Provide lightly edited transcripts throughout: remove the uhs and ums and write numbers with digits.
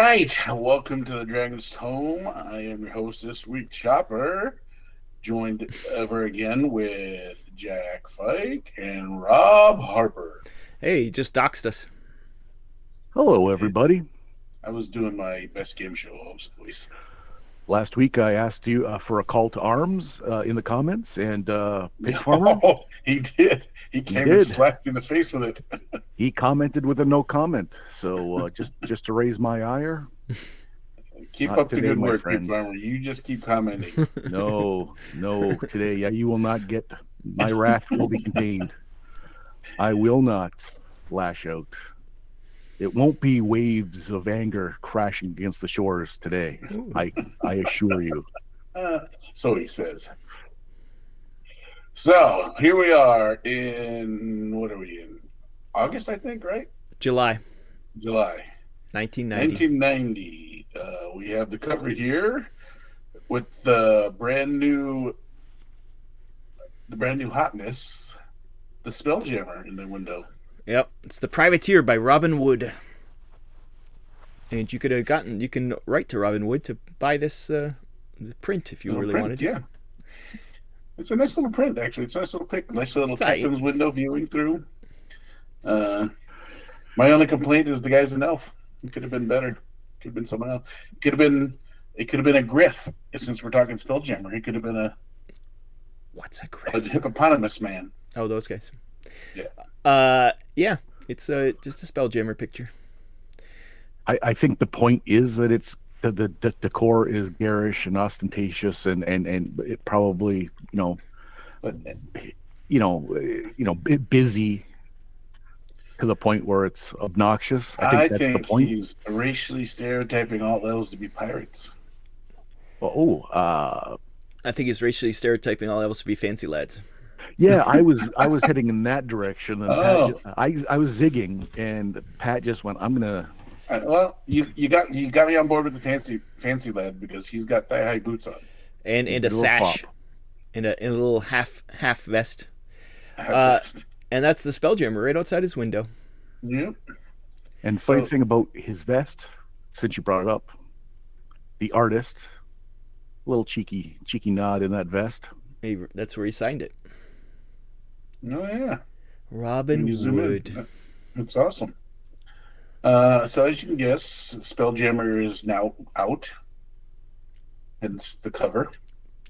right, welcome to the Dragon's Tome. I am your host this week, Chopper, joined ever again with Jack Fike and Rob Harper. Hey, he just doxed us. Hello, everybody. I was doing my best game show host voice. Last week I asked you for a call to arms in the comments, and Pig Farmer, Oh, he did. He came and did. slapped you in the face with it. He commented with a no comment. So just to raise my ire, Keep not up the today, good my work, friend. Big Farmer. You just keep commenting. No, today you will not get my wrath will be contained. I will not lash out. It won't be waves of anger crashing against the shores today. I assure you. So he says. So here we are in, what are we in? August, I think, right? July July 1990. 1990. We have the cover here with the brand new hotness, the Spelljammer in the window. Yep, it's The Privateer by Robin Wood. And you can write to Robin Wood to buy this print if you Little really print, wanted to. yeah. It's a nice little print, actually. It's a nice little pic, nice little It's alright. captain's window viewing through. My only complaint is the guy's an elf. It could have been better. Could have been someone else. It could have been a griff. Since we're talking Spelljammer, it could have been What's a a grip? hippopotamus man. Oh, those guys. Yeah. Yeah, it's just a Spelljammer picture. I think the point is that it's the decor is garish and ostentatious, and it probably But busy to the point where it's obnoxious. I That's the think point. he's racially stereotyping all elves to be pirates. I think he's racially stereotyping all elves to be fancy lads. Yeah, I was heading in that direction, and Oh. I was zigging, and Pat just went, "I'm gonna." Well, you got me on board with the fancy lad because he's got thigh high boots on. And a Do a sash. fop. And a little half vest. Uh, And that's the Spelljammer right outside his window. yep. And funny So- thing about his vest, since you brought it up, the artist, little cheeky nod in that vest. That's where he signed it. Oh yeah. Robin When you zoom in, Wood. That's awesome. So as you can guess, Spelljammer is now out. Hence the cover.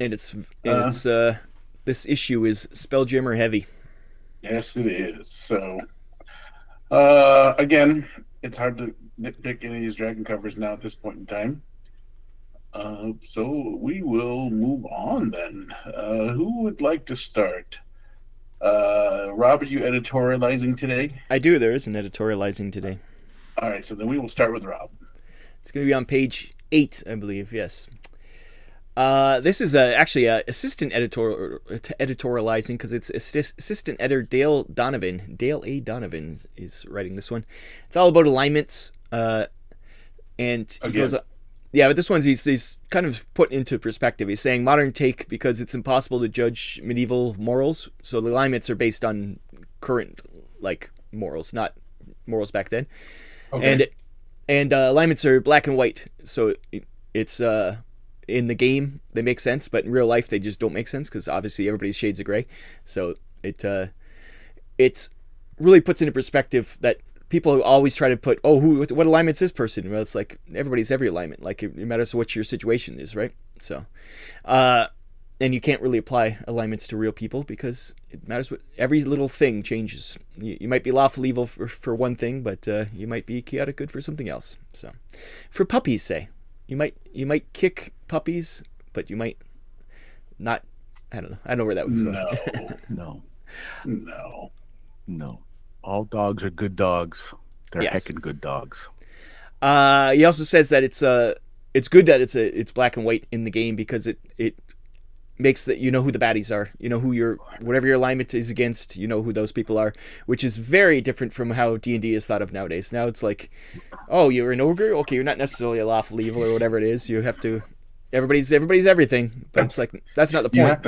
And it's this issue is Spelljammer heavy. Yes, it is. So, again, it's hard to nitpick any of these dragon covers now at this point in time. So we will move on then. Who would like to start? Rob, are you editorializing today? I do. There is an editorializing today. All right, so then we will start with Rob. It's going to be on page 8, I believe. Yes. This is actually assistant editorializing because it's assistant editor Dale Donovan. Dale A. Donovan is writing this one. It's all about alignments. And he goes, yeah, but this one's he's kind of put into perspective. He's saying modern take because it's impossible to judge medieval morals. So the alignments are based on current morals, not morals back then. Okay. And alignments are black and white. So it's in the game they make sense, but in real life they just don't make sense because obviously everybody's shades of gray. So it's really puts into perspective that people always try to put, what alignment's this person? Well, it's like everybody's every alignment. Like it matters what your situation is, right? So, and you can't really apply alignments to real people because it matters what every little thing changes. You might be lawful evil for one thing, but you might be chaotic good for something else. So, for puppies, say you might kick puppies, but you might not. I don't know. I don't know where that would go. No. All dogs are good dogs. They're Yes. heckin' good dogs. He also says that it's good that it's black and white in the game because it makes that you know who the baddies are, you know who whatever your alignment is against, you know who those people are, which is very different from how D&D is thought of nowadays. Now it's like, oh, you're an ogre, okay, you're not necessarily a lawful evil or whatever it is. You have to, everybody's everything, but it's like that's not the point.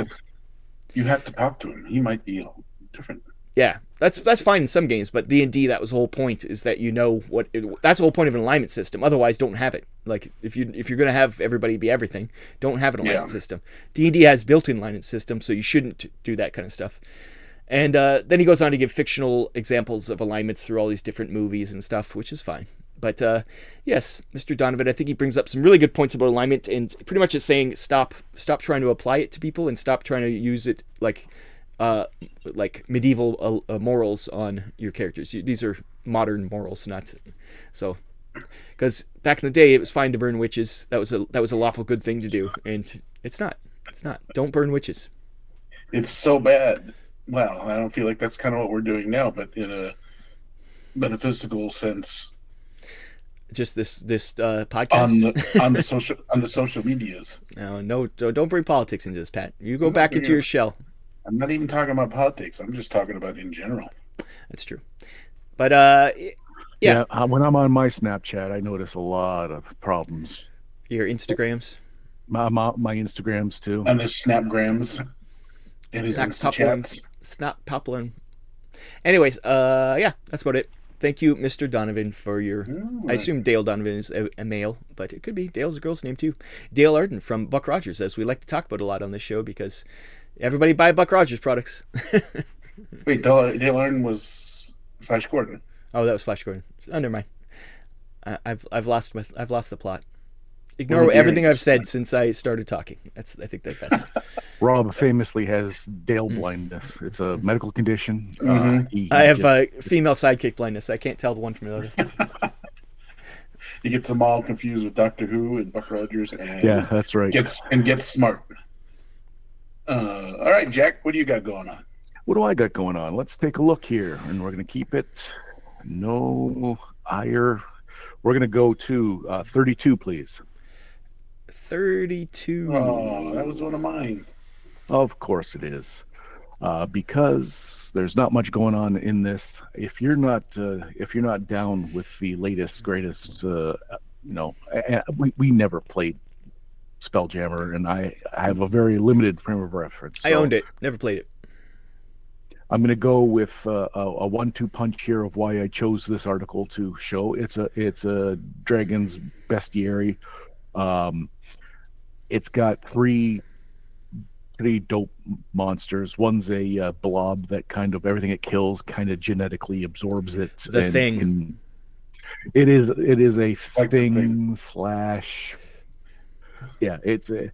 You have to talk to him. He might be different. Yeah, that's fine in some games, but D&D, that was the whole point, is that you know what that's the whole point of an alignment system. Otherwise, don't have it. Like if you're gonna have everybody be everything, don't have an alignment system. D&D has built-in alignment system, so you shouldn't do that kind of stuff. And then he goes on to give fictional examples of alignments through all these different movies and stuff, which is fine. But yes, Mr. Donovan, I think he brings up some really good points about alignment, and pretty much is saying stop trying to apply it to people and stop trying to use it like medieval morals on your characters. These are modern morals, not so. Because back in the day, it was fine to burn witches. That was a lawful good thing to do, and it's not. It's not. Don't burn witches. It's so bad. Well, I don't feel like that's kind of what we're doing now, but in a metaphysical sense. Just this podcast on the social medias. No, don't bring politics into this, Pat. You go back into your shell. I'm not even talking about politics. I'm just talking about in general. That's true. But yeah, when I'm on my Snapchat, I notice a lot of problems. Your Instagrams, my Instagrams too, and the Snapgrams, and his Instachats. Snap poppling. Anyways, yeah, that's about it. Thank you, Mr. Donovan, for your... I assume Dale Donovan is a male, but it could be. Dale's a girl's name, too. Dale Arden from Buck Rogers, as we like to talk about a lot on this show, because everybody buy Buck Rogers products. Wait, Dale Arden was Flash Gordon. Oh, that was Flash Gordon. Oh, never mind. I've lost the plot. Ignore everything I've said since I started talking. I think that's best. Rob famously has Dale blindness. It's a medical condition. I have female sidekick blindness. I can't tell the one from the other. He gets them all confused with Doctor Who and Buck Rogers. And yeah, that's right. Gets smart. All right, Jack, what do you got going on? What do I got going on? Let's take a look here, and we're going to keep it no ire. We're going to go to 32, please. 32. Oh, that was one of mine. Of course it is, because there's not much going on in this. If you're not down with the latest greatest, we never played Spelljammer, and I have a very limited frame of reference. So I owned it, never played it. I'm going to go with a 1-2 punch here of why I chose this article to show. It's a Dragon's Bestiary. It's got three pretty dope monsters. One's a blob that kind of everything it kills kind of genetically absorbs it. The Thing. It is a thing slash. Yeah, it's a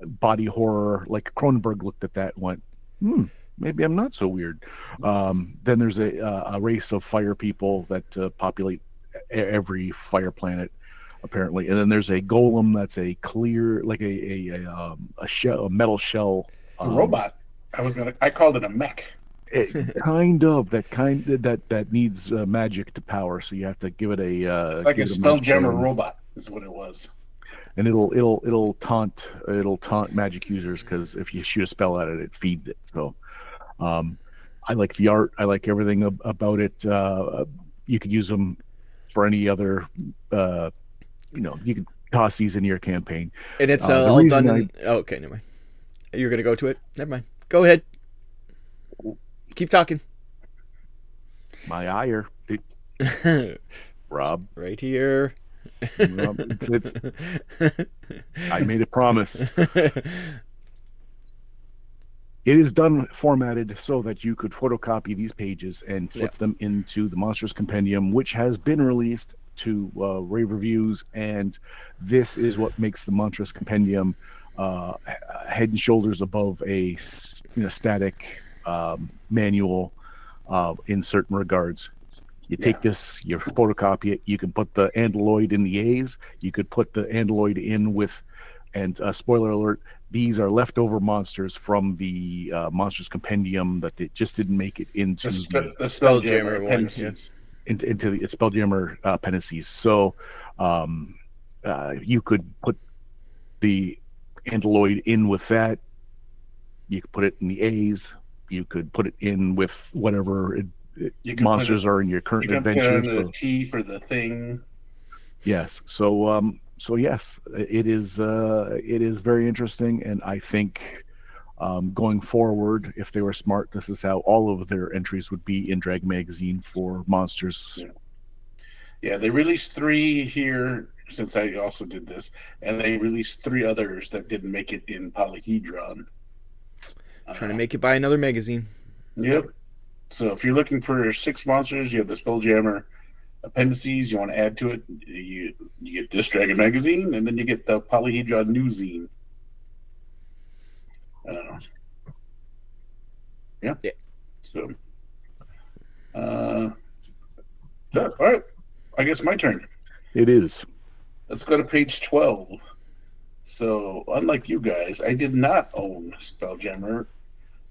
body horror. Like Cronenberg looked at that and went, maybe I'm not so weird. Then there's a race of fire people that populate every fire planet, apparently, and then there's a golem that's a clear, like a metal shell. A robot. I called it a mech. That needs magic to power, so you have to give it a. It's like a Spelljammer robot, is what it was. And it'll taunt magic users, because if you shoot a spell at it, it feeds it. So, I like the art. I like everything about it. You could use them for any other. You can toss these into your campaign. And it's all done. Okay, never mind. You're gonna go to it. Never mind. Go ahead. Keep talking. My ire, Rob. Right here. Rob, I made a promise. It is done formatted so that you could photocopy these pages and slip them into the Monsters Compendium, which has been released to rave reviews, and this is what makes the Monsters Compendium head and shoulders above a static manual in certain regards. You take this, you photocopy it, you can put the Andaloid in the A's, you could put the Andaloid in with, and spoiler alert, these are leftover monsters from the Monsters Compendium that they just didn't make it into the Spelljammer appendices. Into the Spelljammer appendices. So you could put the Andaloid in with that. You could put it in the A's. You could put it in with whatever monsters are in your current adventures. You can put it T for the Thing. Yes. So yes, it is very interesting, and I think Going forward, if they were smart, this is how all of their entries would be in Dragon Magazine for monsters. Yeah, they released 3 here since I also did this, and they released 3 others that didn't make it in Polyhedron. Trying to make it by another magazine. Yep. So if you're looking for 6 monsters, you have the Spelljammer appendices you want to add to it. You get this Dragon Magazine, and then you get the Polyhedron Newzine. Yeah. So, all right. I guess my turn. It is. Let's go to page 12. So, unlike you guys, I did not own Spelljammer,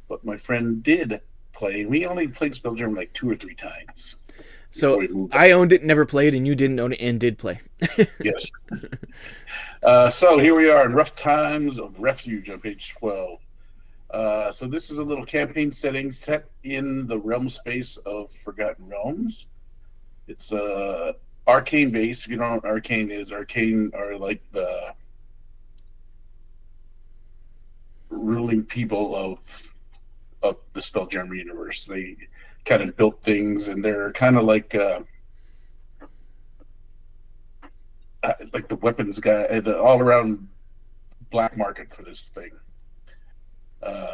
but my friend did play. We only played Spelljammer like 2 or 3 times. So I owned it, never played, and you didn't own it and did play. Yes. So here we are in Rough Times of Refuge on page 12. So this is a little campaign setting set in the realm space of Forgotten Realms. It's arcane base. If you don't know what arcane is, arcane are like the ruling people of the Spelljammer universe. They kind of built things, and they're kind of like the weapons guy, the all around black market for this thing.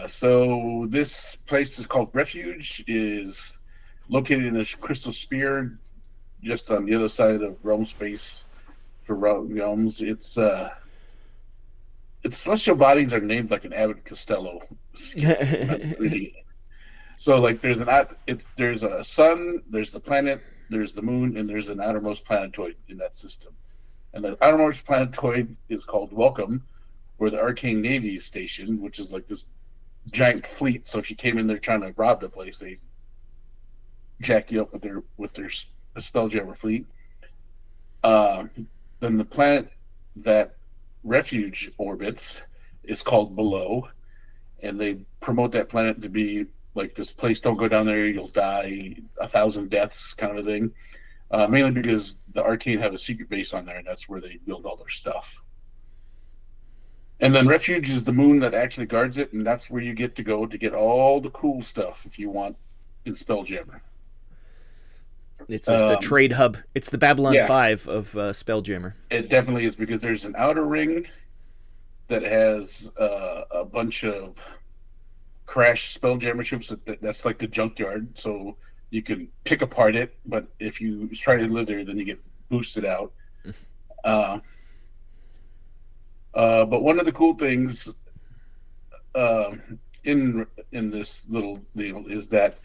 So this place is called Refuge, is located in this crystal sphere just on the other side of realm space for realms. It's celestial bodies are named like an Abbott Costello. So like there's a sun, there's the planet, there's the moon, and there's an outermost planetoid in that system. And the outermost planetoid is called Welcome, where the Arcane Navy is stationed, which is like this giant fleet. So if you came in there trying to rob the place, they jack you up with their Spelljammer fleet. Then the planet that Refuge orbits is called Below, and they promote that planet to be like this place. Don't go down there; you'll die 1,000 deaths, kind of a thing. Mainly because the Arcane have a secret base on there, and that's where they build all their stuff. And then Refuge is the moon that actually guards it, and that's where you get to go to get all the cool stuff if you want in Spelljammer. It's the trade hub. It's the Babylon 5 of Spelljammer. It definitely is, because there's an outer ring that has a bunch of crash Spelljammer ships. That's like the junkyard, so you can pick apart it, but if you try to live there, then you get boosted out. But one of the cool things in this little deal is that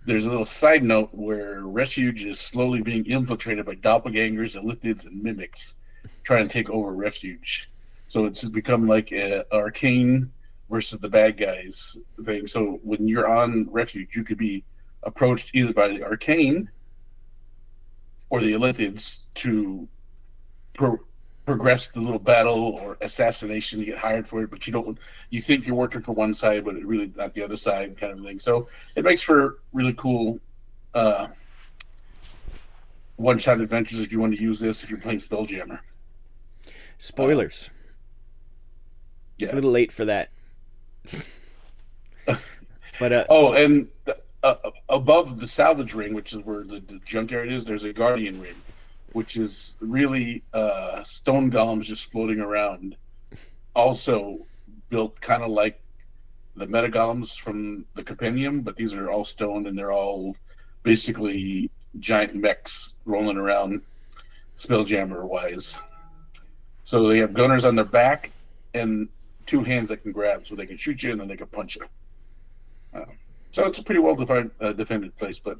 there's a little side note where Refuge is slowly being infiltrated by doppelgangers, elithids, and mimics trying to take over Refuge. So it's become like an Arcane versus the bad guys thing. So when you're on Refuge, you could be approached either by the Arcane or the elithids to progress the little battle or assassination. You get hired for it, but you think you're working for one side, but it really not the other side, kind of thing. So it makes for really cool one-shot adventures if you want to use this if you're playing Spelljammer. Spoilers. Yeah. A little late for that. But and above the salvage ring, which is where the junkyard is, there's a guardian ring, which is really stone golems just floating around. Also built kind of like the meta golems from the compendium, but these are all stone, and they're all basically giant mechs rolling around Spelljammer wise. So they have gunners on their back and 2 hands that can grab, so they can shoot you and then they can punch you. So it's a pretty well defended place. But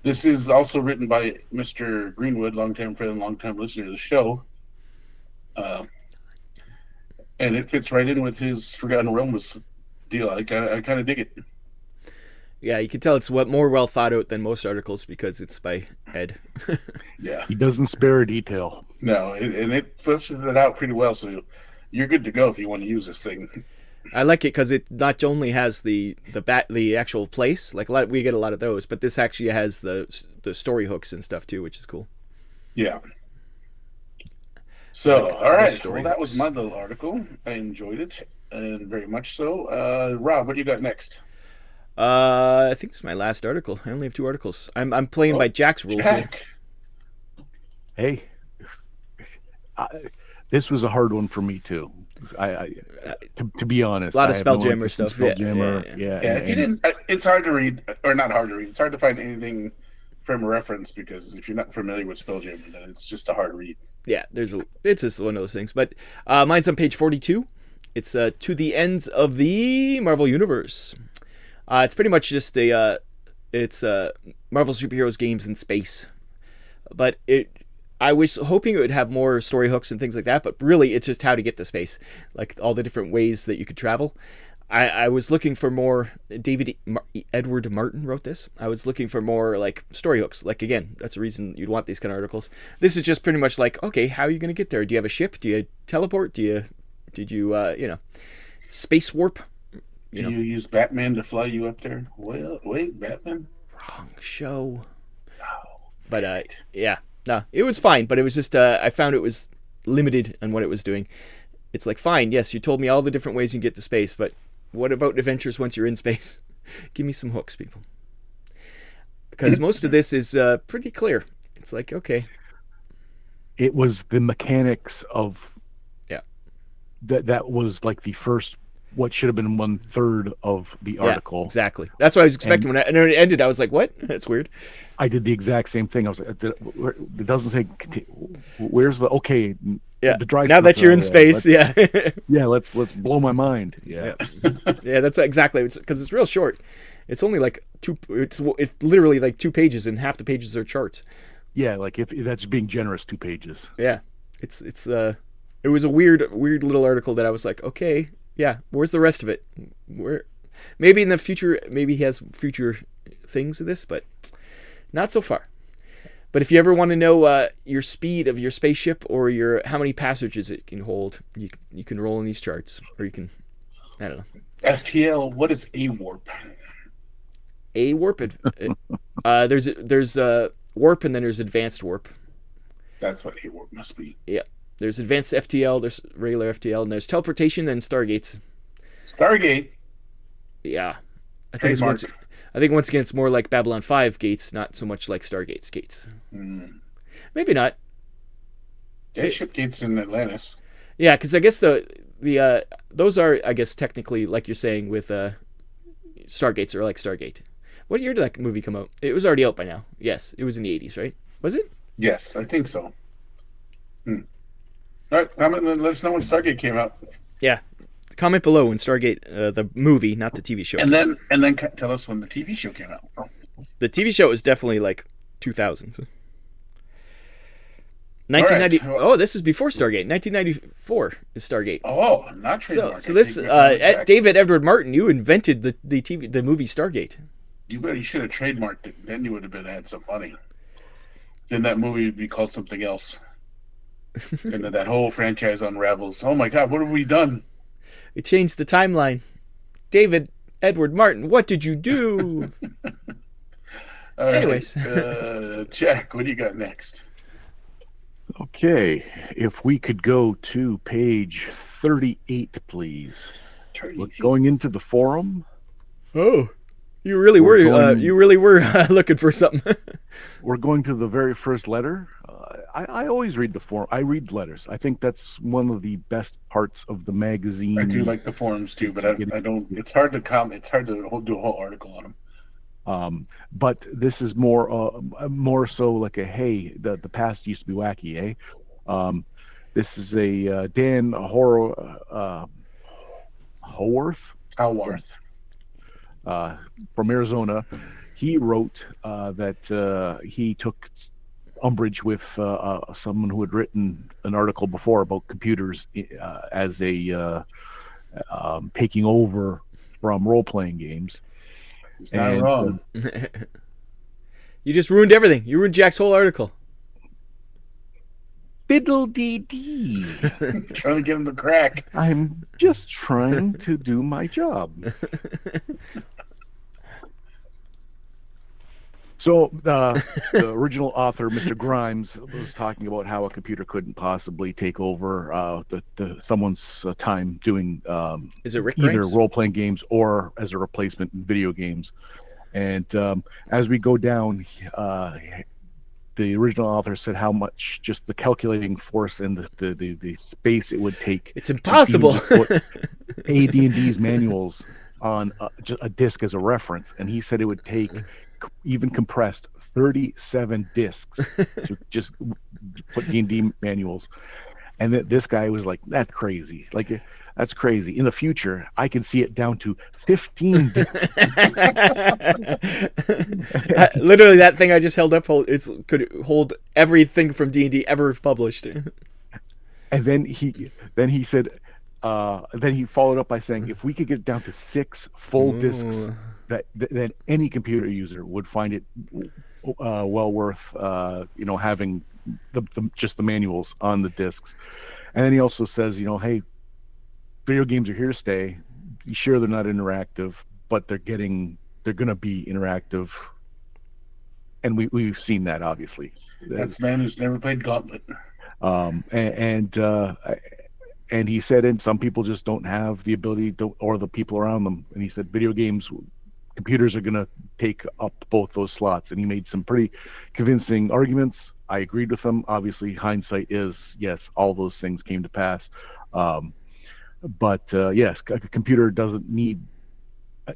this is also written by Mr. Greenwood, longtime friend and longtime listener to the show. And it fits right in with his Forgotten Realms deal. I kind of dig it. Yeah, you can tell it's more well thought out than most articles because it's by Ed. Yeah. He doesn't spare a detail. No, and it fleshes it out pretty well, so you're good to go if you want to use this thing. I like it because it not only has the actual place, like we get a lot of those, but this actually has the story hooks and stuff too, which is cool. Yeah. So, all right. Well, that hooks. was my little article. I enjoyed it. and very much so. Rob, what do you got next? I think this is my last article. I only have 2 articles. I'm playing by Oh, Jack's rules here. Jack. Hey, I, this was a hard one for me too. To be honest, A lot of I have no Spelljammer interest in stuff. Yeah, Spelljammer. yeah. Yeah, if you didn't, it's hard to read, or not hard to read. It's hard to find anything from a reference because if you're not familiar with Spelljammer, then it's just a hard read. Yeah, it's just one of those things. But mine's on page 42. It's To the Ends of the Marvel Universe. It's pretty much just it's Marvel superheroes games in space. But I was hoping it would have more story hooks and things like that, but really it's just how to get to space, like all the different ways that you could travel. I was looking for more. Edward Martin wrote this. I was looking for more like story hooks. Like again, that's the reason you'd want these kind of articles. This is just pretty much like, okay, how are you going to get there? Do you have a ship? Do you teleport? Did you space warp? Do you use Batman to fly you up there? Well, wait, Batman? Wrong show. Oh, But yeah, no, it was fine. But it was just I found it was limited on what it was doing. It's like, fine, yes, you told me all the different ways you can get to space, but what about adventures once you're in space? Give me some hooks, people. Because most of this is pretty clear. It's like, okay. It was the mechanics of Yeah. That was like the first, what should have been 1/3 of the article. Yeah, exactly. That's what I was expecting. When it ended, I was like, what? That's weird. I did the exact same thing. I was like, it doesn't say, where's the, okay, yeah. the dry now that you're in space, yeah. Yeah, let's blow my mind. Yeah. Yeah, that's exactly. Because it's real short. It's only like it's literally like 2 pages, and half the pages are charts. Yeah, like if that's being generous, 2 pages. Yeah. It was a weird little article that I was like, okay, yeah, where's the rest of it? Where maybe in the future, maybe he has future things of this, but not so far. But if you ever want to know your speed of your spaceship or how many passengers it can hold, you can roll in these charts, or you can, I don't know. FTL, what is a warp? A warp, there's warp, and then there's advanced warp. That's what a warp must be. Yeah, there's advanced FTL, there's regular FTL, and there's teleportation and stargates. Stargate. Yeah, I think once again it's more like Babylon 5 gates, not so much like Stargate's gates. Maybe not. They ship gates in Atlantis. Yeah, because I guess the those are, I guess, technically, like you're saying, with Stargates are like Stargate. What year did that movie come out? It was already out by now. Yes, it was in the 80s, right? Was it? Yes, I think so. All right, comment and let us know when Stargate came out. Yeah, comment below when Stargate, the movie, not the TV show. And then tell us when the TV show came out. The TV show was definitely like 2000s. 1990. Right. Oh, this is before Stargate. 1994 is Stargate. Oh, not trademark. So this David Edward Martin, you invented the movie Stargate. You should have trademarked it. Then you would have had some money. Then that movie would be called something else. And then that whole franchise unravels. Oh my God, what have we done? It changed the timeline. David Edward Martin, what did you do? Anyways. Jack, what do you got next? Okay, if we could go to page 38, please. We're going into the forum. Oh, you really were looking for something. We're going to the very first letter. I always read the forum. I read letters. I think that's one of the best parts of the magazine. I do like the forums too, but I don't. It's hard to comment. It's hard to do a whole article on them. But this is more so like a, hey, the past used to be wacky, eh? This is a Dan Howarth from Arizona. He wrote that he took umbrage with someone who had written an article before about computers as a taking over from role-playing games. It's not wrong. You just ruined everything. You ruined Jack's whole article. Fiddle-dee-dee. Trying to get him to crack. I'm just trying to do my job. So the original author, Mr. Grimes, was talking about how a computer couldn't possibly take over someone's time doing Is it Rick either Grimes? role playing games or as a replacement in video games. And as we go down, the original author said how much just the calculating force and the space it would take. It's impossible. To even just put AD&D's manuals on a disc as a reference, and he said it would take even compressed 37 discs to just put D&D manuals. And this guy was like, that's crazy. Like, that's crazy. In the future, I can see it down to 15 discs. Literally, that thing I just held up could hold everything from D&D ever published. And then he said, then he followed up by saying, if we could get it down to 6 full discs, then any computer user would find it well worth having just the manuals on the discs. And then he also says, hey, video games are here to stay. Sure, they're not interactive, but they're going to be interactive, and we've seen that, obviously. That's a man who's never played Gauntlet. And he said, and some people just don't have the ability to, or the people around them. And he said, computers are going to take up both those slots. And he made some pretty convincing arguments. I agreed with him. Obviously, hindsight is, yes, all those things came to pass. But yes, a computer doesn't need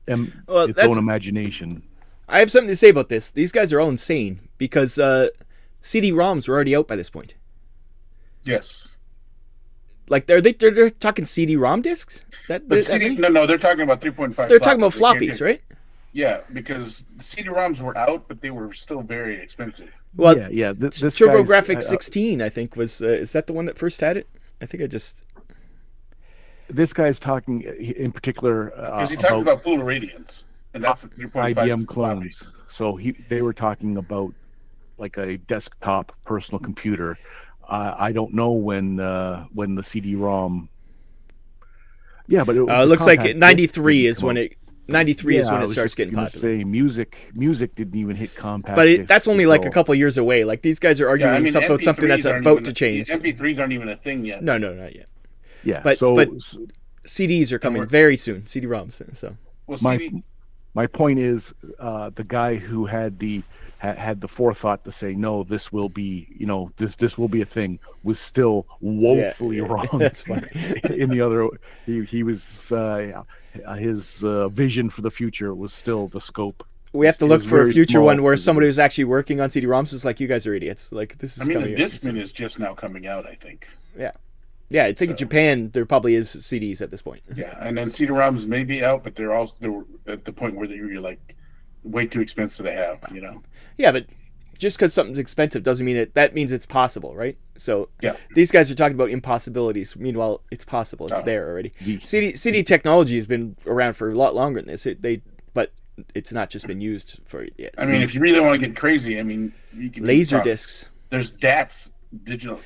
its own imagination. I have something to say about this. These guys are all insane because CD-ROMs were already out by this point. Yes. Like they're talking CD-ROM discs? No, they're talking about 3.5. They're talking about floppies, right? Yeah, because the CD-ROMs were out, but they were still very expensive. Well, yeah. This TurboGrafx 16, I think, was is that the one that first had it? I think I just. This guy's talking in particular because he talked about Pool Radiance, and that's the 3.5 IBM clones. So they were talking about like a desktop personal computer. I don't know when the CD-ROM. Yeah, but it looks like 93 is when it. 93 is when it starts getting popular. Say music didn't even hit compact. But that's only like a couple years away. Like these guys are arguing something that's about to change. MP3s aren't even a thing yet. No, not yet. Yeah, but CDs are coming very soon. CD-ROMs. So my point is, the guy who had the forethought to say no, this will be this will be a thing, was still woefully wrong. That's funny. In the other, he was his vision for the future was still the scope. We have to look for a future one where somebody who's actually working on CD-ROMs is like, you guys are idiots. Like this is. The Discman is just now coming out, I think. Yeah, I think in Japan there probably is CDs at this point. Yeah, and then CD-ROMs may be out, but they're at the point where you're like way too expensive to have, Yeah, but just because something's expensive doesn't mean that means it's possible, right? So yeah, these guys are talking about impossibilities. Meanwhile, it's possible. It's there already. CD technology has been around for a lot longer than this. But it's not just been used for it yet. I mean, if you really want to get crazy, I mean, you can laser discs. There's DATs, digital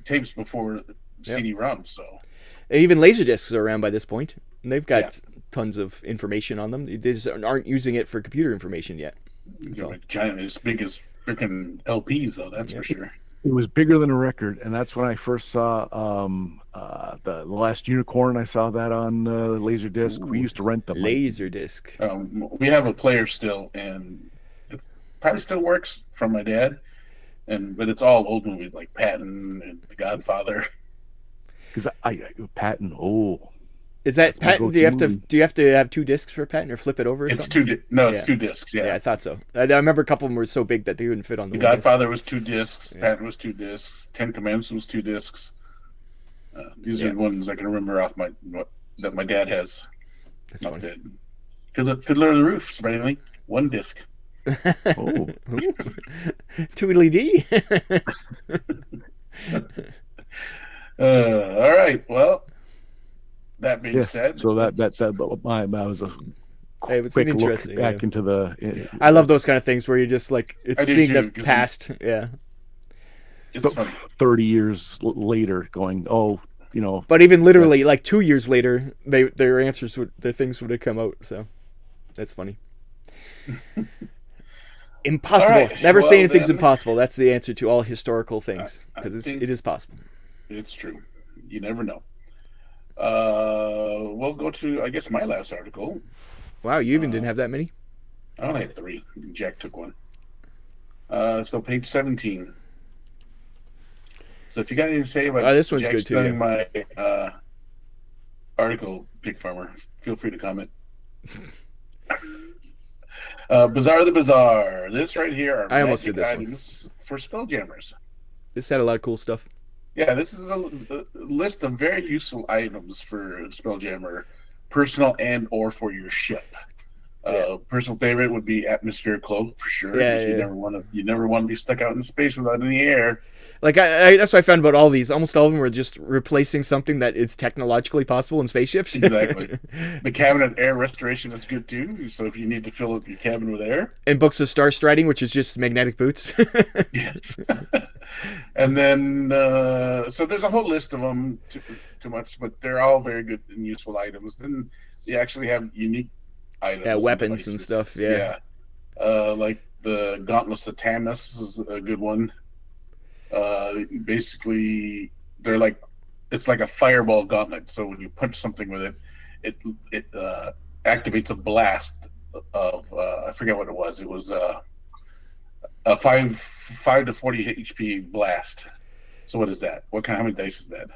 tapes before CD-ROMs. So even laser discs are around by this point, and they've got tons of information on them. They just aren't using it for computer information yet. Giant, as big as freaking LPs, though. That's for sure. It was bigger than a record, and that's when I first saw the Last Unicorn. I saw that on Laserdisc. We used to rent them. Laserdisc. We have a player still, and it probably still works from my dad. But it's all old movies like Patton and The Godfather. Because Patton, is that Patton? Do you have to have 2 discs for Patton or flip it over? Or it's something? It's 2 discs. Yeah, I thought so. I remember a couple of them were so big that they wouldn't fit on the. The Godfather was 2 discs. Patton was 2 discs. 10 Commandments was 2 discs. These are the ones I can remember off that my dad has. That's funny. Fiddler on the Roof, surprisingly, 1 disc. Tweedly dee. All right. Well, that being said, so that was a quick look back into the. I love those kind of things where you're just like seeing the past. Yeah. It's funny. 30 years later, going, But even literally, like 2 years later, their things would have come out. So that's funny. Impossible. All right, Never say well, anything's then, impossible. That's the answer to all historical things I because think it is possible. it's true. You never know. We'll go to, I guess, my last article. Wow, you even didn't have that many? I only had three. Jack took one. So page 17. So if you got anything to say about This one's Jack good too. stealing Yeah. my article, Pig Farmer, feel free to comment. Bizarre the Bizarre. This right here are I almost did magic this one. items for spelljammers. This had a lot of cool stuff. Yeah, this is a list of very useful items for Spelljammer, personal and or for your ship. Personal favorite would be atmosphere cloak for sure. Yeah, because you never want to be stuck out in space without any air. Like that's what I found about all these. Almost all of them were just replacing something that is technologically possible in spaceships. Exactly. The cabinet air restoration is good too. So if you need to fill up your cabin with air, And books of star striding, which is just magnetic boots. yes. And then so there's a whole list of them. Too much, but they're all very good and useful items. Then you actually have unique items. Yeah, weapons and stuff. Yeah. Like the Gauntlets of Tamus is a good one. Basically, it's like a fireball gauntlet. So when you punch something with it activates a blast of I forget what it was. It was a 5 to 40 HP blast. So what is that? How many dice is that?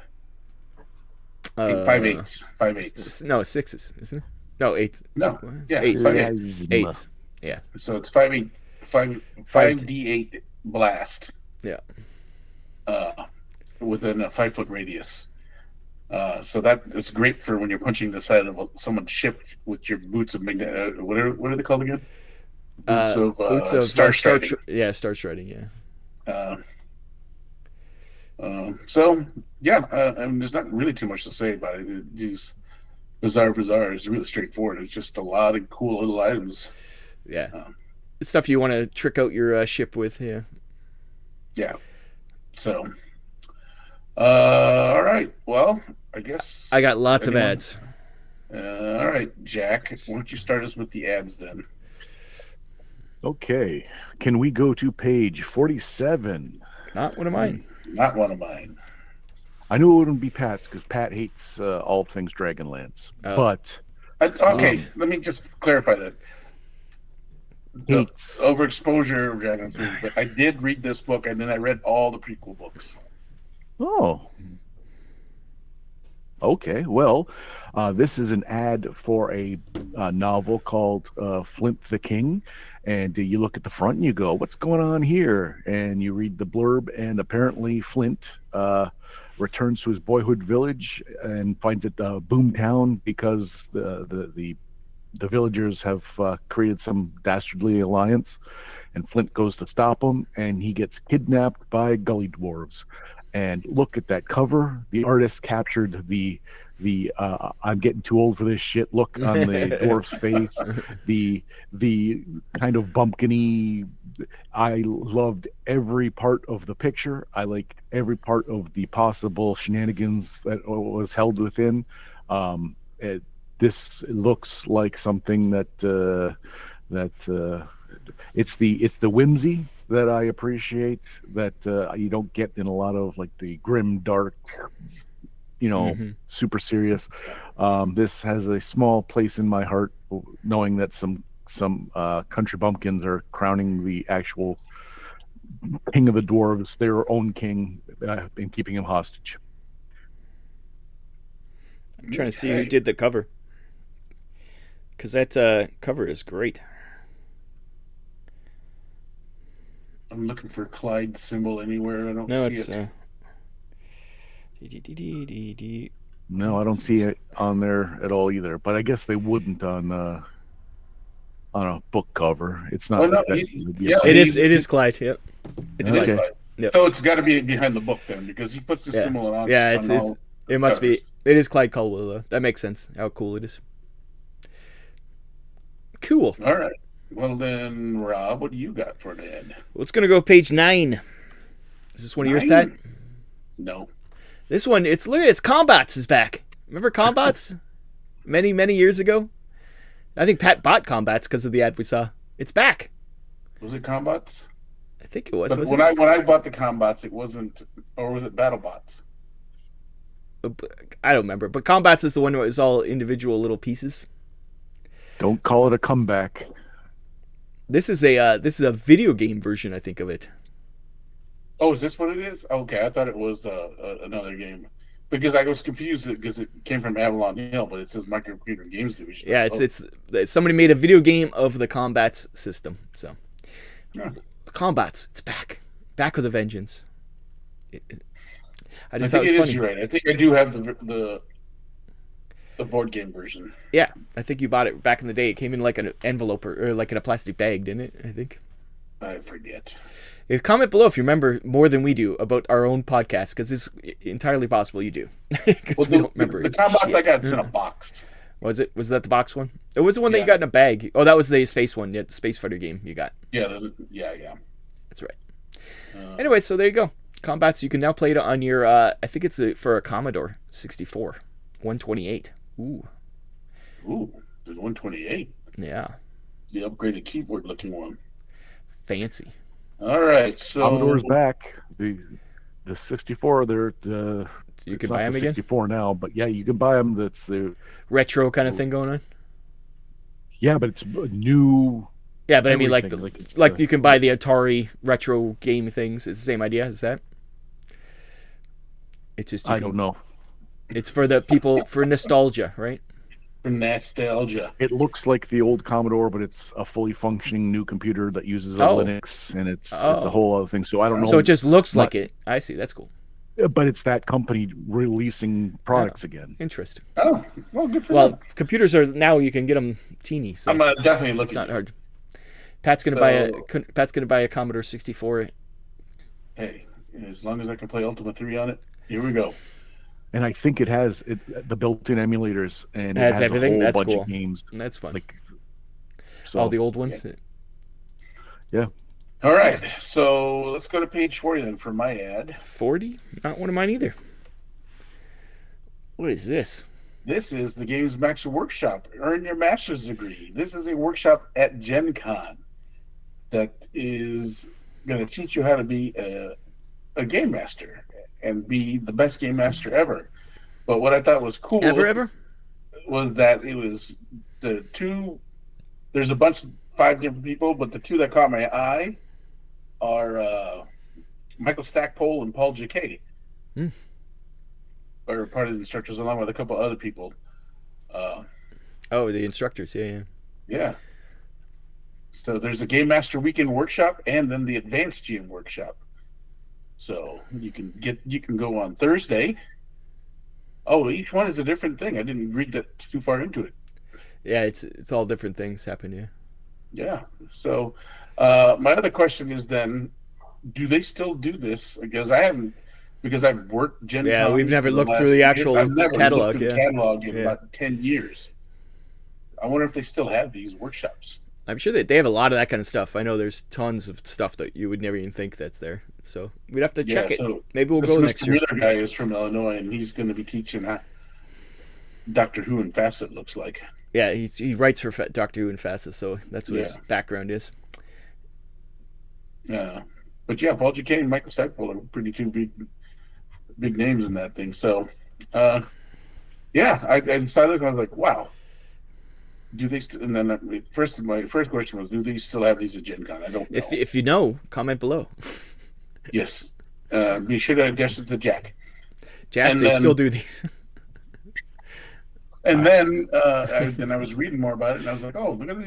5 eighths. 5 eighths. No, it's sixes, isn't it? No, eights. No, yeah, eights. 5 eighths. Eights. Yeah. So it's 5d8 blast. Yeah. Within a 5-foot radius. So that is great for when you're punching the side of someone's ship with your boots of magnet. What are they called again? Boots of star striding. star striding. Yeah. So yeah, there's not really too much to say about it. These Bizarre is really straightforward. It's just a lot of cool little items. Yeah. It's stuff you want to trick out your ship with. Yeah. Yeah. So, all right. Well, I guess I got lots of ads. All right, Jack. Why don't you start us with the ads then? Okay. Can we go to page 47? Not one of mine. Not one of mine. I knew it wouldn't be Pat's because Pat hates all things Dragonlance. But okay, let me just clarify that. Hates Overexposure of Dragon Fruit, but I did read this book and then I read all the prequel books. Oh. Okay. Well, this is an ad for a novel called Flint the King. And you look at the front and you go, what's going on here? And you read the blurb, and apparently Flint returns to his boyhood village and finds it boomtown because the villagers have created some dastardly alliance, and Flint goes to stop them, and he gets kidnapped by gully dwarves. And look at that cover. The artist captured the I'm getting too old for this shit look on the dwarf's face. The kind of bumpkiny. I loved every part of the picture. I like every part of the possible shenanigans that was held within. This looks like something that it's the whimsy that I appreciate that you don't get in a lot of like the grim, dark, super serious. This has a small place in my heart, knowing that some country bumpkins are crowning the actual king of the dwarves, their own king, and keeping him hostage. I'm trying to see who did the cover, because that cover is great. I'm looking for Clyde's symbol anywhere. I don't see it. No, I don't see it on there at all either. But I guess they wouldn't on a book cover. It's not. It is Clyde. Yep. It's okay. Clyde. Yep. So it's got to be behind the book then, because he puts the symbol on. Yeah, it must covers. be. It is Clyde Caldwell though. That makes sense. How cool it is. Cool. All right. Well then, Rob, what do you got for an ad? Well, it's gonna go page 9. Is this one of yours, Pat? No. This one, it's Combats is back. Remember Combats? many years ago. I think Pat bought Combats because of the ad we saw. It's back. Was it Combats? I think it was. But Was when it? I bought the Combats, it wasn't, or was it BattleBots? I don't remember. But Combats is the one where it's all individual little pieces. Don't call it a comeback. This is a video game version, I think, of it. Oh, is this what it is? Okay, I thought it was another game because I was confused because it came from Avalon Hill, but it says Microcomputer Games Division. Yeah, it's somebody made a video game of the Combats system. So Yeah. Combats, it's back with a vengeance. I I just thought think it it was is. funny. You're right. I think I do have the board game version. Yeah, I think you bought it back in the day. It came in like an envelope or like in a plastic bag, didn't it? I think. I forget. Comment below if you remember more than we do about our own podcast, because it's entirely possible you do. Because Well, we don't remember. the Combats I shit. got in a box. Was it? Was that the box one? It was the one that you Yeah. got in a bag. Oh, that was the space one. Yeah, the space fighter game you got. Yeah, yeah. That's right. Anyway, so there you go. Combats. You can now play it on your. I think it's for a Commodore 64, 128. Ooh. Ooh, there's 128. Yeah. The upgraded keyboard looking one. Fancy. All right, so Commodore's back. The 64, they're You it's can not buy the them again. 64 now, but yeah, you can buy them. That's the Retro kind of thing going on. yeah, but it's a new. Yeah, but I mean, like, Everything, like you can buy the Atari retro game things. It's the same idea. Is that? It's just I don't know. It's for the people for nostalgia, right? for nostalgia. It looks like the old Commodore, but it's a fully functioning new computer that uses a Oh. Linux, and it's Oh. a whole other thing. So I don't know. So it just looks Not- like it. I see. That's cool. but it's that company releasing products again. Interesting. Oh, well, good for Well, them. computers are now you can get them teeny, so I'm definitely looking. it's not hard. Pat's gonna buy a Commodore 64. Hey, as long as I can play Ultima 3 on it, here we go. And I think it has the built-in emulators, and it Has has everything? a whole That's bunch cool. of games. That's fun. Like, so All the old ones. yeah, All right, so let's go to page 40 then for my ad. 40? Not one of mine either. What is this? This is the Games Master Workshop. Earn your master's degree. This is a workshop at Gen Con that is going to teach you how to be a game master and be the best game master ever. But what I thought was cool Ever? was that it was the two. There's a bunch of 5 different people, but the 2 that caught my eye are Michael Stackpole and Paul J.K. Are part of the instructors, along with a couple other people. Oh, the instructors. Yeah. Yeah. So there's the Game Master Weekend Workshop and then the Advanced GM Workshop. So you can go on Thursday. Oh, each one is a different thing. I didn't read that too far into it. Yeah, it's all different things happen. Yeah. Yeah. So my other question is then, do they still do this? Because I've worked Gen Yeah, Con we've never for looked last through the 2 years. actual I've never catalog, looked through yeah. the catalog in Yeah. about 10 years. I wonder if they still have these workshops. I'm sure that they have a lot of that kind of stuff. I know there's tons of stuff that you would never even think that's there. So we'd have to check it. So Maybe we'll this go Mr. next year. Miller guy is from Illinois, and he's going to be teaching how Doctor Who and Facet looks like. Yeah, he writes for Doctor Who and Fastest, so that's what his background is. But yeah, Paul J.K. and Michael Stackpole are pretty two big names in that thing. So, yeah, I decided, I was like, wow. Do they still? And then my first question was, do they still have these at Gen Con? I don't know. If you know, comment below. Yes, be sure to address it to Jack. Jack, And they then- still do these. And then I was reading more about it, and I was like, oh, look at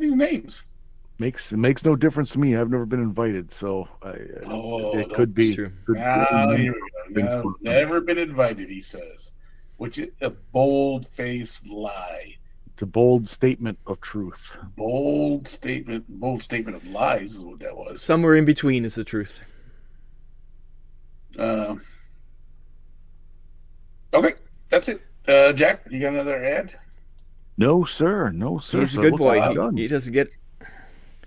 these names. It makes no difference to me. I've never been invited, so it could be. It's true. could Now, be- here we go. Now, never been invited, he says, which is a bold-faced lie. It's a bold statement of truth. Bold statement of lies is what that was. Somewhere in between is the truth. Okay, that's it. Jack, you got another ad? No, sir. No, sir. He's a So good looks boy. like I'm done. He doesn't get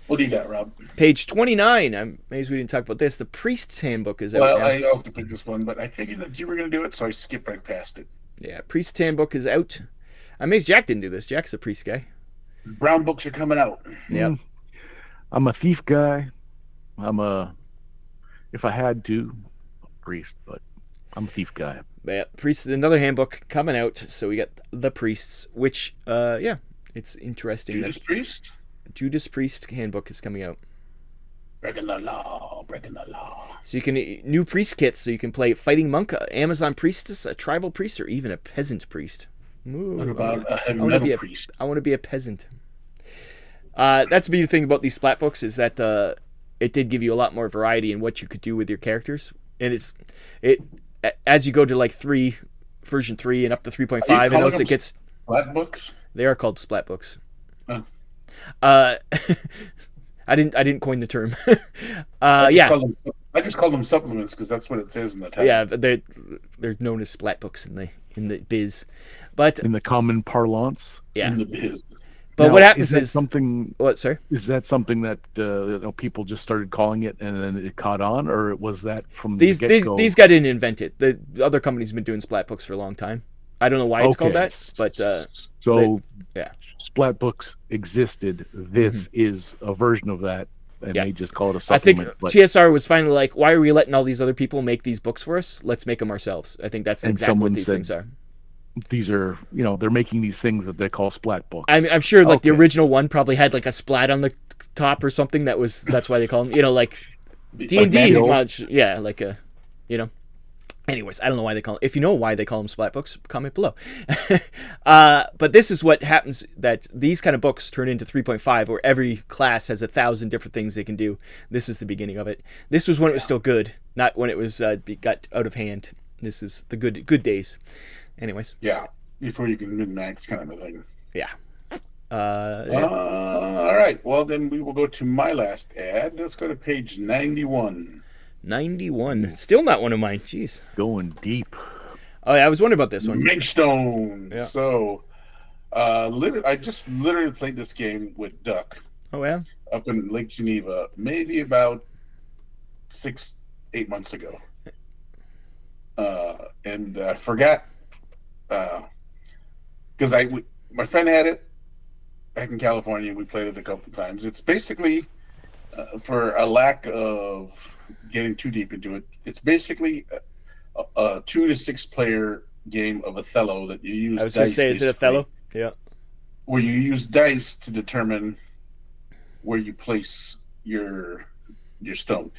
What do you got, Rob? page 29. I'm amazed we didn't talk about this. The Priest's Handbook is out Well, now. I also picked this one, but I figured that you were going to do it, so I skipped right past it. Yeah, Priest's Handbook is out. I'm amazed Jack didn't do this. Jack's a priest guy. Brown books are coming out. Yep. I'm a thief guy. If I had to, priest, but I'm a thief guy. But yeah, priest. Another handbook coming out. So we got the priests, which yeah, it's interesting. Judas Priest. Judas Priest handbook is coming out. Breaking the law, breaking the law. So you can new priest kits. So you can play fighting monk, Amazon priestess, a tribal priest, or even a peasant priest. Ooh, What about a heavy metal priest? I want to be a peasant. That's the beauty thing about these splat books is that it did give you a lot more variety in what you could do with your characters, and as you go to like version 3 and up to 3.5, and also it gets splat books. They are called splat books. Oh. I didn't coin the term. I just call them supplements because that's what it says in the title. Yeah, they're known as splat books in the biz, but in the common parlance. Yeah, in the biz. But now, what happens is something? What? Sorry, is that something that people just started calling it and then it caught on, or was that from these the get-go? These guys didn't invent it. The other companies have been doing splat books for a long time. I don't know why it's called that, but splat books existed. This is a version of that, and they just call it a supplement. I think TSR was finally like, why are we letting all these other people make these books for us? Let's make them ourselves. I think that's exactly what these things are. These are, they're making these things that they call splat books. I'm sure like the original one probably had like a splat on the top or something. That's why they call them, like D&D much. Yeah, like a, Anyways, I don't know why they call them. If you know why they call them splat books, comment below. But this is what happens, that these kind of books turn into 3.5, where every class has 1,000 different things they can do. This is the beginning of it. This was when it was still good, not when it was got out of hand. This is the good days. Anyways. Yeah, before you can min-max kind of a thing. Yeah. All right. Well, then we will go to my last ad. Let's go to page 91. 91. Still not one of mine. Jeez. Going deep. Oh, yeah, I was wondering about this one. Midgestone. Yeah. So, I just literally played this game with Duck. Oh, yeah? Up in Lake Geneva, maybe about 6-8 months ago. And I forgot, because my friend had it back in California. We played it a couple of times. It's basically, for a lack of getting too deep into it, it's basically a 2 to 6 player game of Othello that you use. I was going to say, is it Othello? Yeah. Where you use dice to determine where you place your stone.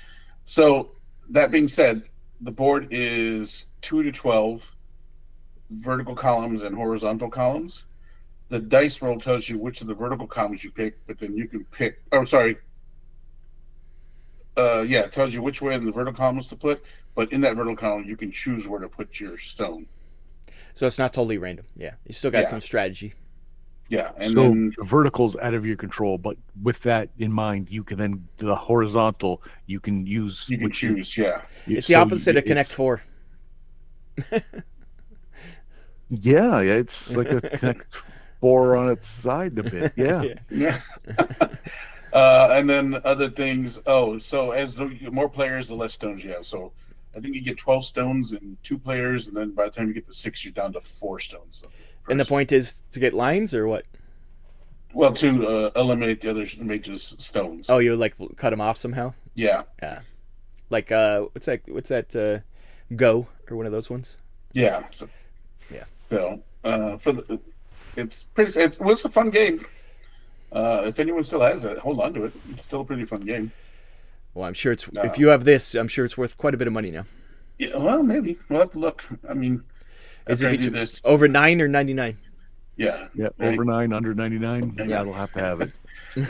So that being said, the board is 2 to 12 vertical columns and horizontal columns. The dice roll tells you which of the vertical columns you pick, but then you can pick. Oh, sorry. It tells you which way in the vertical columns to put, but in that vertical column, you can choose where to put your stone. So it's not totally random. Yeah, you still got some strategy. Yeah, and so then the vertical's out of your control, but with that in mind, you can then the horizontal you can use. You can choose. It's the opposite of Connect 4. Yeah, it's like a Connect 4 on its side a bit. Yeah. And then other things. Oh, so as the more players, the less stones you have. So I think you get 12 stones in 2 players, and then by the time you get to 6, you're down to 4 stones. And the point is to get lines or what? Well, to eliminate the other mages' stones. Oh, you like cut them off somehow? Yeah. Yeah. Like what's that? Go or one of those ones? Yeah. So, it was a fun game. If anyone still has it, hold on to it. It's still a pretty fun game. Well, I'm sure it's if you have this, I'm sure it's worth quite a bit of money now. Yeah, well, maybe we'll have to look. I mean, is it over 9 or 99? Yeah, over 9, under 99. Yeah, I'll have to have it.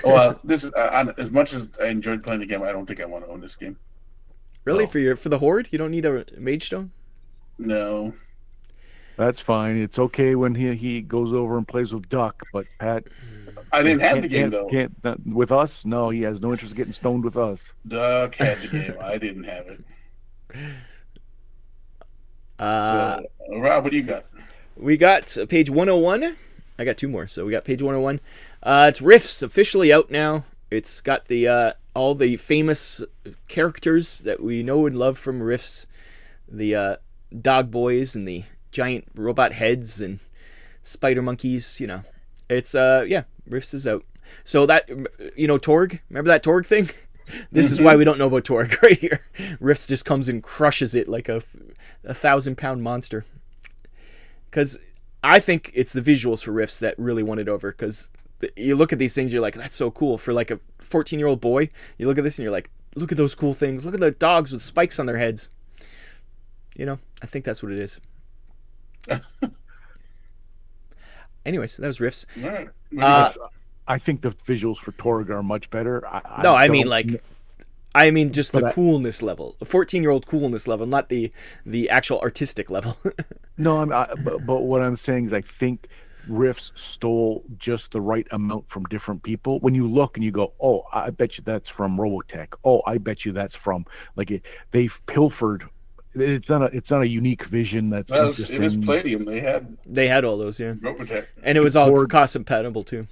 Well, this is as much as I enjoyed playing the game. I don't think I want to own this game. Really, for the horde, you don't need a mage stone? No. That's fine. It's okay when he goes over and plays with Duck, but Pat. I didn't have the game though. With us? No, he has no interest in getting stoned with us. Duck had the game. I didn't have it. So, Rob, what do you got? We got page 101. I got 2 more, so we got page 101. It's Rifts officially out now. It's got the all the famous characters that we know and love from Rifts, the dog boys and the giant robot heads and spider monkeys. It's Rifts is out. So that, Torg, remember that Torg thing? This is why we don't know about Torg right here. Rifts just comes and crushes it like a 1,000-pound monster. Because I think it's the visuals for Rifts that really won it over. Because you look at these things, you're like, that's so cool. For like a 14-year-old boy, you look at this and you're like, look at those cool things. Look at the dogs with spikes on their heads. I think that's what it is. Anyways, that was Rifts. Right. I think the visuals for Torg are much better. I mean just the coolness level, the 14-year-old coolness level, not the actual artistic level. No, but what I'm saying is I think Rifts stole just the right amount from different people. When you look and you go, oh, I bet you that's from Robotech. Oh, I bet you that's from they've pilfered. It's not a unique vision that's interesting. It is Palladium. They had all those, yeah. Robotech. And it was all cost compatible too.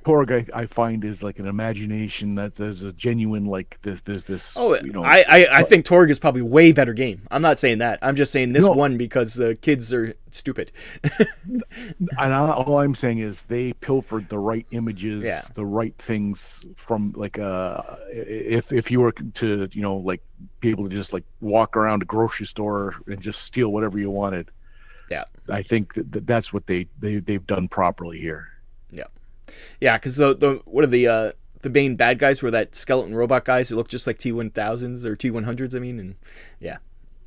Torg, I find, is like an imagination that there's a genuine there's this. Oh, I think Torg is probably way better game. I'm not saying that. I'm just saying this one because the kids are stupid. And all I'm saying is they pilfered the right images, the right things from if you were to be able to just walk around a grocery store and just steal whatever you wanted. Yeah, I think that's what they've done properly here. Yeah. Yeah, because what are the main bad guys were that skeleton robot guys who look just like T-1000s or T-100s, I mean, and yeah,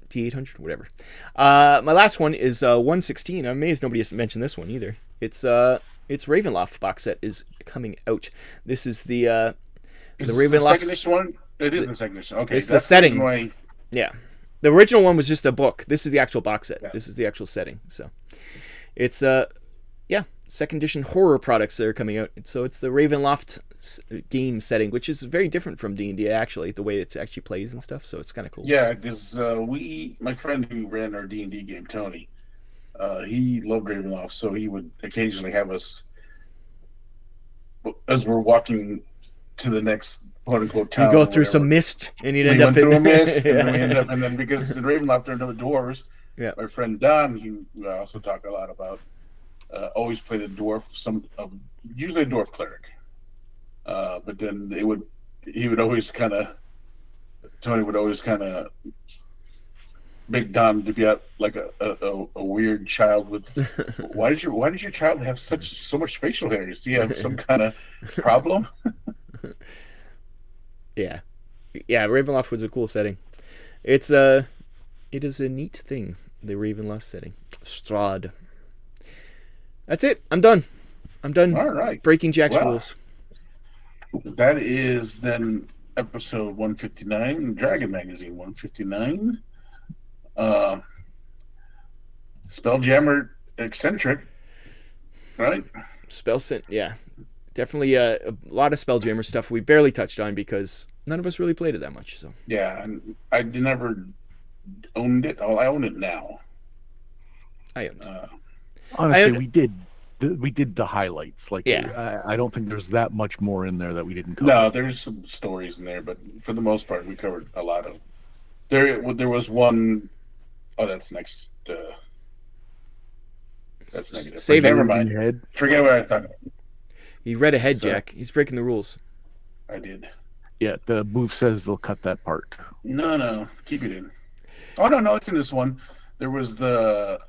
T-800, whatever. My last one is 116. I'm amazed nobody has mentioned this one either. It's Ravenloft box set is coming out. This is the Ravenloft. The second issue one? It is the second issue. Okay, it's the setting. Yeah, the original one was just a book. This is the actual box set. Yeah. This is the actual setting. So it's second edition horror products that are coming out. So it's the Ravenloft game setting, which is very different from D&D actually, the way it actually plays and stuff. So it's kind of cool. Yeah, because my friend who ran our D&D game, Tony, he loved Ravenloft, so he would occasionally have us, as we're walking to the next quote unquote town. You go through some mist, and you'd end up through a mist, and then because in Ravenloft there are no dwarves. Yeah, my friend Don, he also talked a lot about. Always played a dwarf, usually a dwarf cleric. But then Tony would always kind of make Don to be like a weird child with. Why did your child have so much facial hair? Does he have some kind of problem? Yeah. Ravenloft was a cool setting. It is a neat thing. The Ravenloft setting, Strahd. That's it. I'm done. All right. Breaking Jack's rules. That is then episode 159, Dragon Magazine 159. Spelljammer eccentric, right? Yeah. Definitely a lot of Spelljammer stuff we barely touched on because none of us really played it that much. So yeah, and I never owned it. Oh, I own it now. I owned it. Honestly, we did the highlights. I don't think there's that much more in there that we didn't cover. No, there's some stories in there, but for the most part, we covered a lot of. There was one. Oh, that's next. That's negative. Save it. Never mind. Forget what I thought. He read ahead, Jack. He's breaking the rules. I did. Yeah, the booth says they'll cut that part. No, keep it in. Oh no, it's in this one. There was the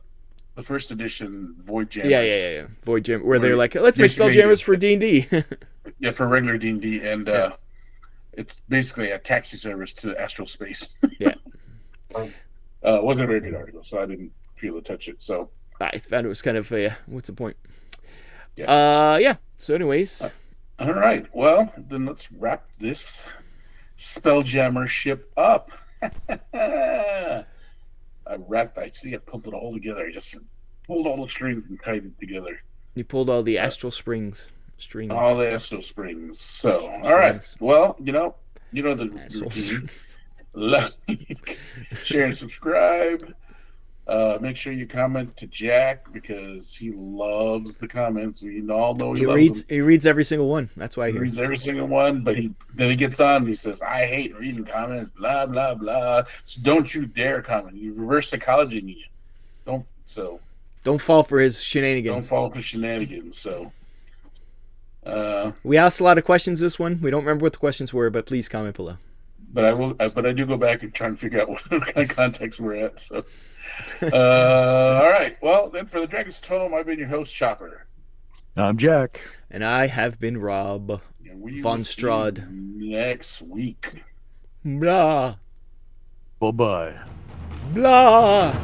first edition Void Jammers. Yeah. Void Jam, where they're like, let's make Spelljammers for D&D. Yeah, for regular D&D, and it's basically a taxi service to astral space. Yeah. It wasn't a very good article, so I didn't feel to touch it. So I found it was kind of what's the point? Yeah. So, anyways. All right. Well, then let's wrap this Spelljammer ship up. I pulled it all together. I just pulled all the strings and tied it together. You pulled all the astral strings. All the astral springs. So, all right. Well, you know the routine. Like, share, and subscribe. Make sure you comment to Jack because he loves the comments. We all know he loves them. He reads every single one. That's why he reads every single one. But then he gets on and he says, "I hate reading comments." Blah blah blah. So don't you dare comment. You reverse psychology me. Don't fall for his shenanigans. Don't fall for shenanigans. So, all We asked a lot of questions this one. We don't remember what the questions were, but please comment below. But I will. But I do go back and try and figure out what kind of context we're at. So, all right. Well, then for the Dragon's Tome, I've been your host, Chopper. I'm Jack. And I have been Rob And we Von will see Strad. you next week. Blah. Bye-bye. Blah.